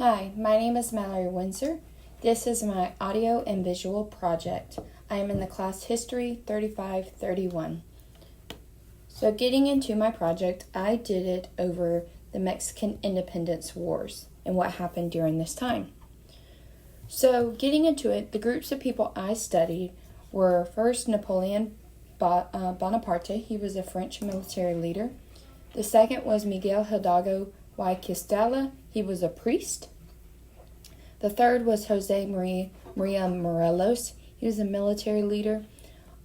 Hi, my name is Mallorie Windsor. This is my audio and visual project. I am in the class History 3531. So getting into my project, I did it over the Mexican Independence Wars and what happened during this time. So getting into it, the groups of people I studied were first Napoleon Bonaparte. He was a French military leader. The second was Miguel Hidalgo y Quistela. He was a priest. The third was Jose Maria Morelos. He was a military leader.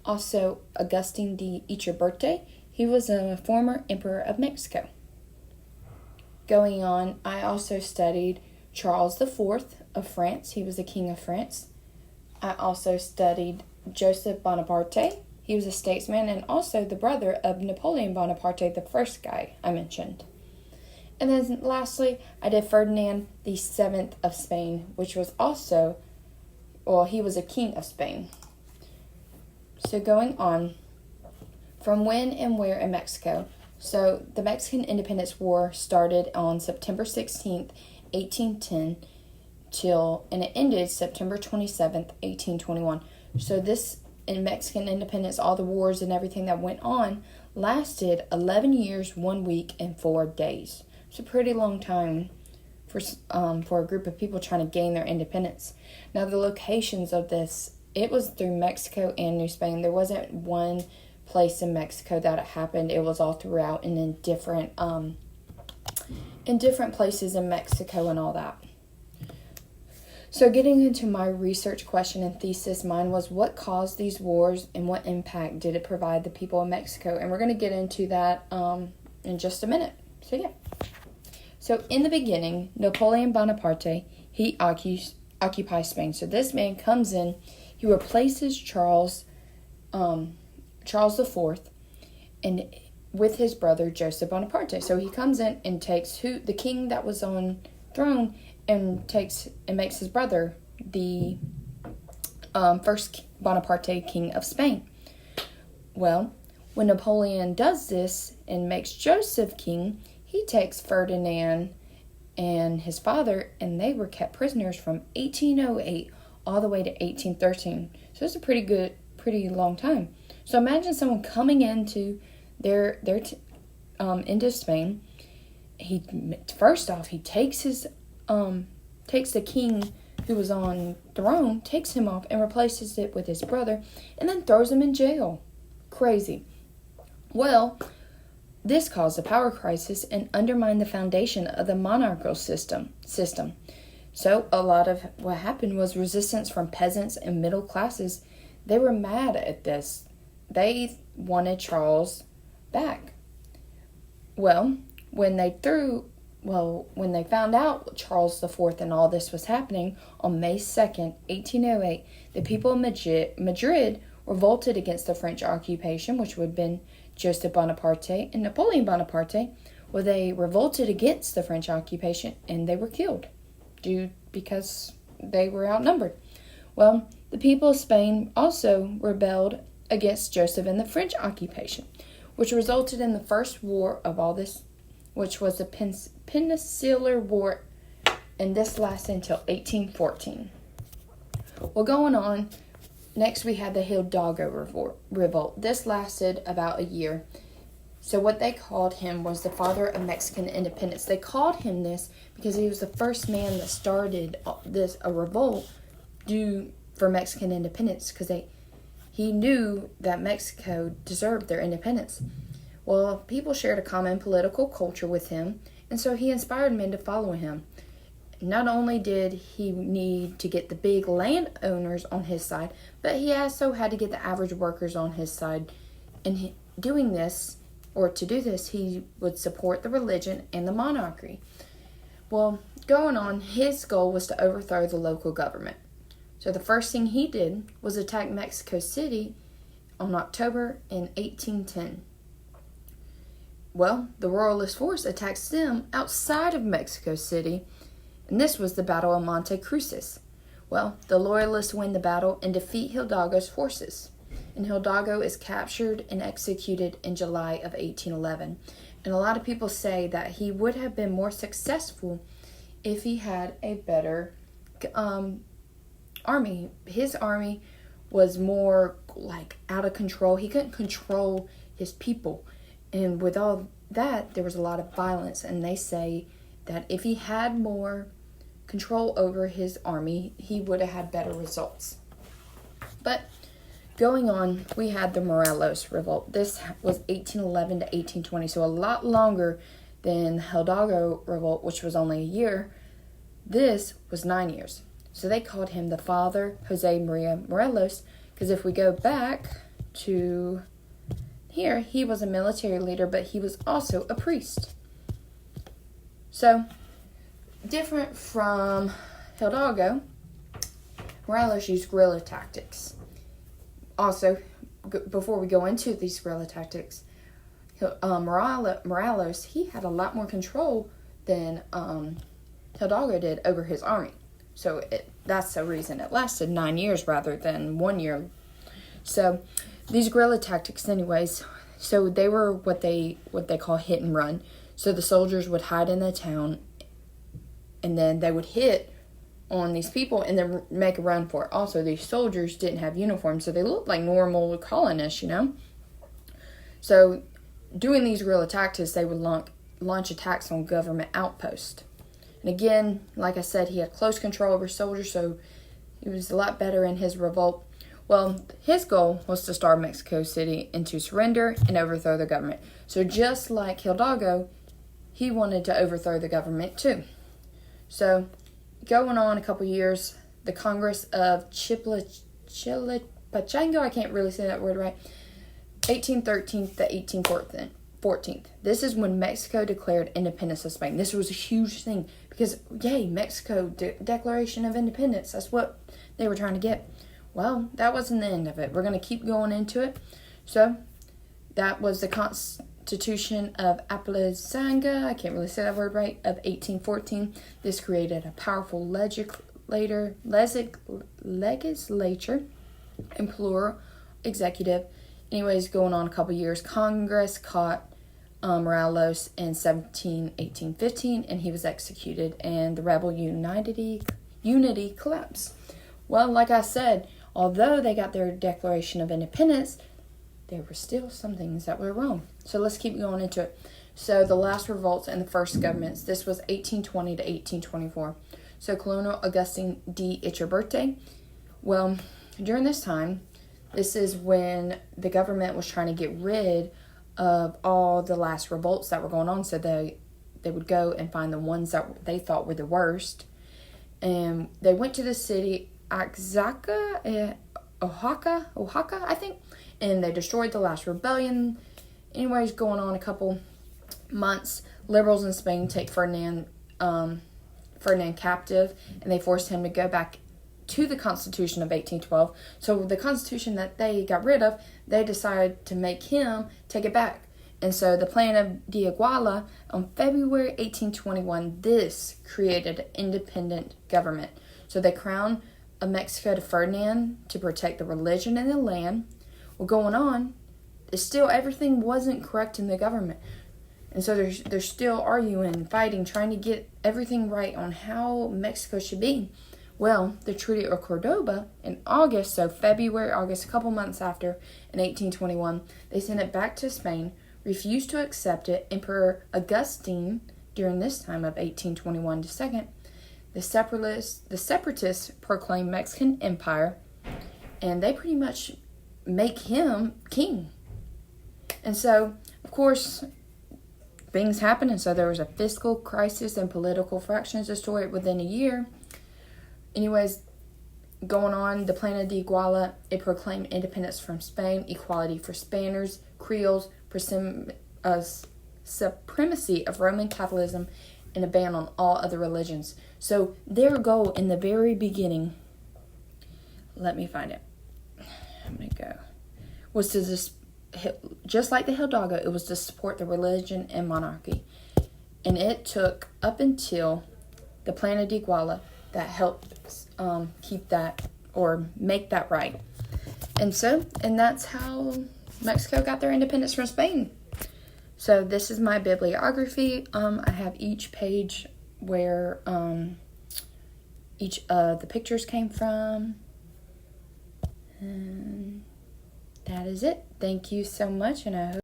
Also, Agustin de Iturbide. He was a former emperor of Mexico. Going on, I also studied Charles IV of France. He was the king of France. I also studied Joseph Bonaparte. He was a statesman and also the brother of Napoleon Bonaparte, the first guy I mentioned. And then lastly, I did Ferdinand VII of Spain, which was also, he was a king of Spain. So going on, from when and where in Mexico. So the Mexican Independence War started on September 16th, 1810, and it ended September 27th, 1821. So this, in Mexican independence, all the wars and everything that went on lasted 11 years, 1 week, and 4 days. It's a pretty long time for a group of people trying to gain their independence. Now, the locations of this, it was through Mexico and New Spain. There wasn't one place in Mexico that it happened. It was all throughout and in different places in Mexico and all that. So getting into my research question and thesis, mine was what caused these wars and what impact did it provide the people of Mexico? And we're going to get into that in just a minute. So yeah. So in the beginning, Napoleon Bonaparte, he occupies Spain. So this man comes in, he replaces Charles IV, and with his brother Joseph Bonaparte. So he comes in and takes the king that was on throne and makes his brother the first Bonaparte king of Spain. Well, when Napoleon does this and makes Joseph king, he takes Ferdinand and his father, and they were kept prisoners from 1808 all the way to 1813. So it's a pretty long time. So imagine someone coming into into Spain. He takes the king who was on throne, takes him off and replaces it with his brother, and then throws him in jail. Crazy. Well, this caused a power crisis and undermined the foundation of the monarchical system. So a lot of what happened was resistance from peasants and middle classes. They were mad at this. They wanted Charles back. Well, when they found out Charles IV and all this was happening on May 2nd, 1808, the people of Madrid revolted against the French occupation, which would have been Joseph Bonaparte and Napoleon Bonaparte. Well, they revolted against the French occupation and they were killed because they were outnumbered. Well, the people of Spain also rebelled against Joseph and the French occupation, which resulted in the first war of all this, which was the Peninsular War, and this lasted until 1814. Well, going on, next we had the Hidalgo revolt. This lasted about a year. So what they called him was the father of Mexican independence. They called him this because he was the first man that started a revolt for Mexican independence, because he knew that Mexico deserved their independence. Well, people shared a common political culture with him, and so he inspired men to follow him. Not only did he need to get the big landowners on his side, but he also had to get the average workers on his side. And to do this, he would support the religion and the monarchy. Well, going on, his goal was to overthrow the local government. So the first thing he did was attack Mexico City on October in 1810. Well, the Royalist force attacks them outside of Mexico City, and this was the Battle of Monte Cruces. Well, the Loyalists win the battle and defeat Hidalgo's forces, and Hidalgo is captured and executed in July of 1811. And a lot of people say that he would have been more successful if he had a better army. His army was more like out of control. He couldn't control his people. And with all that, there was a lot of violence. And they say that if he had more control over his army, he would have had better results. But going on, we had the Morelos Revolt. This was 1811 to 1820, so a lot longer than the Hidalgo Revolt, which was only a year. This was 9 years. So they called him the Father Jose Maria Morelos, because if we go back to here, he was a military leader, but he was also a priest. So, different from Hidalgo, Morelos used guerrilla tactics. Also, before we go into these guerrilla tactics, Morelos, he had a lot more control than Hidalgo did over his army. So that's the reason it lasted 9 years rather than 1 year. So these guerrilla tactics anyways, so they were what they call hit and run. So the soldiers would hide in the town and then they would hit on these people and then make a run for it. Also, these soldiers didn't have uniforms, so they looked like normal colonists, So doing these guerrilla tactics, they would launch attacks on government outposts. And again, like I said, he had close control over soldiers, so he was a lot better in his revolt. Well, his goal was to starve Mexico City into surrender and overthrow the government. So just like Hidalgo, he wanted to overthrow the government too. So going on a couple years, the Congress of Chilpachango, I can't really say that word right, 1813 to 1814. This is when Mexico declared independence of Spain. This was a huge thing because, yay, Mexico, Declaration of Independence. That's what they were trying to get. Well, that wasn't the end of it. We're going to keep going into it. So, that was the Constitution of Apalizanga, I can't really say that word right, of 1814. This created a powerful legislature and plural executive. Anyways, going on a couple years, Congress caught Morelos in 1815, and he was executed, and the rebel unity collapsed. Well, like I said, although they got their Declaration of Independence, there were still some things that were wrong. So let's keep going into it. So the last revolts and the first governments, this was 1820 to 1824. So Colonel Agustin de Iturbide. Well, during this time, this is when the government was trying to get rid of all the last revolts that were going on. So they would go and find the ones that they thought were the worst. And they went to the city Oaxaca, I think. And they destroyed the last rebellion. Anyways, going on a couple months, liberals in Spain take Ferdinand captive, and they forced him to go back to the Constitution of 1812. So the Constitution that they got rid of, they decided to make him take it back. And so the Plan of Iguala on February 1821, this created an independent government. So they crowned Mexico to Ferdinand to protect the religion and the land. Well, going on, still everything wasn't correct in the government. And so they're still arguing, fighting, trying to get everything right on how Mexico should be. Well, the Treaty of Cordoba in August, so February, August, a couple months after, in 1821, they sent it back to Spain, refused to accept it. Emperor Augustine, during this time of 1821 to 2nd, the separatists proclaimed Mexican Empire, and they pretty much make him king. And so, of course, things happened, and so there was a fiscal crisis and political fractions destroyed within a year. Anyways, going on, the Plan of Iguala, it proclaimed independence from Spain, equality for Spaniards, Creoles, supremacy of Roman Catholicism, and a ban on all other religions. So their goal in the very beginning, let me find it. I'm going to go. Was to just like the Hidalgo, it was to support the religion and monarchy. And it took up until the Plan of Iguala that helped keep that or make that right. And that's how Mexico got their independence from Spain. So this is my bibliography. I have each page where each of the pictures came from. And that is it. Thank you so much, and I hope